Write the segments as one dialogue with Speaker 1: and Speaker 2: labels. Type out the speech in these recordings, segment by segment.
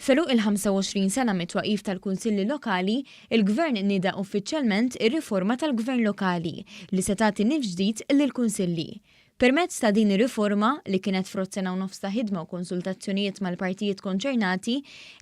Speaker 1: Feluq il-25 sena mit-twaqif tal-Kunsilli Lokali, il-Gvern nieda uffiċjalment ir-riforma tal-Gvern Lokali li se tagħti nifs ġdid lill-Kunsilli. Permezz ta' din ir-riforma li kienet frott sena u nofs ta' ħidma u konsultazzjonijiet mal-partijiet konċernati,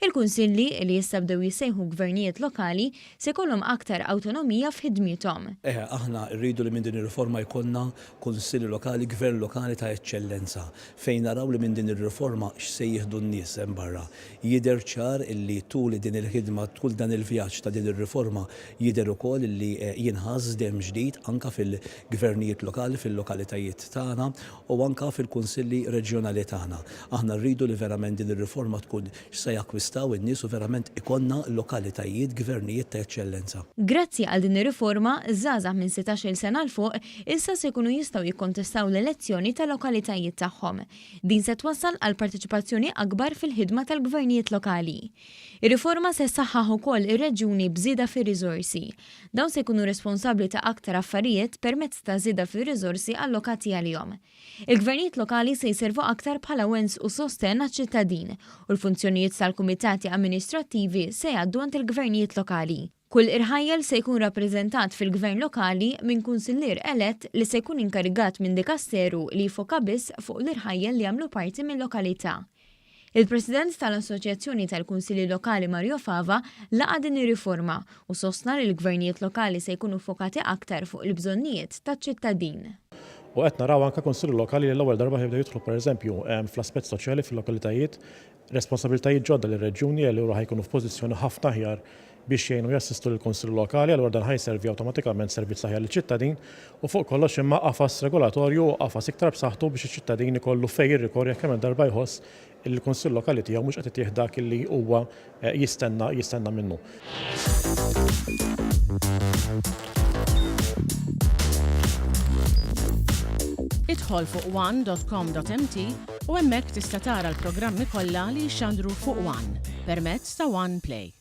Speaker 1: il-kunsilli li issa bdew jissejħu gvernijiet lokali se jkollhom aktar awtonomija f'ħidmithom.
Speaker 2: Aħna rridu li minn din ir-riforma jkollna kunsilli lokali, gvern lokali ta' eċċellenza fejn naraw li minn din ir-riforma x'se jieħdu n-nies hemm barra. Jidher ċar illi tul din il-ħidma tul dan il-vjaġġ ta' din ir-riforma jidher ukoll illi jinħass dem ġdid anke fil-gvernijiet lokali fil-lokalitajiet tagħna u anka fil-kunsilli reġjonali tagħna. Aħna rridu li verament din ir-riforma tkun x'se jakkwistaw in-nies u verament ikonna lokalitajiet, gvernijiet ta' eċċellenza.
Speaker 1: Grazzi għal din ir-riforma, żgħażagħ minn 16-il sena l fuq issa se jkunu jistgħu jikkontestaw l-elezzjoni tal-lokalitajiet tagħhom. Din se twassal għal partiċipazzjoni akbar fil-ħidma tal-gvernijiet lokali. Ir-riforma se ssaħħaħ ukoll ir-reġjuni bżieda fir-riżorsi. Dawn se jkunu responsabbli ta' aktar affarijiet permezz ta' żieda fir-riżorsi allokati għalihom. Il-gvernijiet lokali se jservu aktar bħala wens u sosten għaċ-ċittadin u l-funzjonijiet tal-kumitati amministrattivi se jgħaddu għand il-gvernijiet lokali. Kull irħajjel se jkun rappreżentat fil-gvern lokali minn kunsillier elett li se jkun inkarigat minn dikasteru li jfoka biss fuq l-irħajjel li jagħmlu parti minn lokalità. Il-President tal-Assoċjazzjoni tal-Kunsilli Lokali Mario Fava laqa din ir-riforma u sostna li l-gvernijiet lokali se jkunu fokati aktar fuq il-bżonnijiet taċ-ċittadin.
Speaker 3: U qed naraw anke kunsilli lokali li l-ewwel darba jibdew jidħlu pereżempju fl-aspett soċjali fil-lokalitajiet responsabbiltajiet ġodda lir-reġjuni li ura ħajkunu f'pożizzjoni ħafna aħjar biex jgħinu jassistu lill-kunsilli lokali allura dan ħajservi awtomatikament servizz aħjar liċ-ċittadin u fuq kollox imma qafas regolatorju u qafas iktar b'saħħtu biex iċ-ċittadin ikollu fejn jirrikorri jekk hemm darba jħoss il-kunsill lokali tiegħu mhux qed itih dak li huwa jistenna minnu.
Speaker 4: Idħol fuq one.com.mt u hemmhekk tista' tara l-programmi kollha li jxandru fuq One permezz ta' One Play.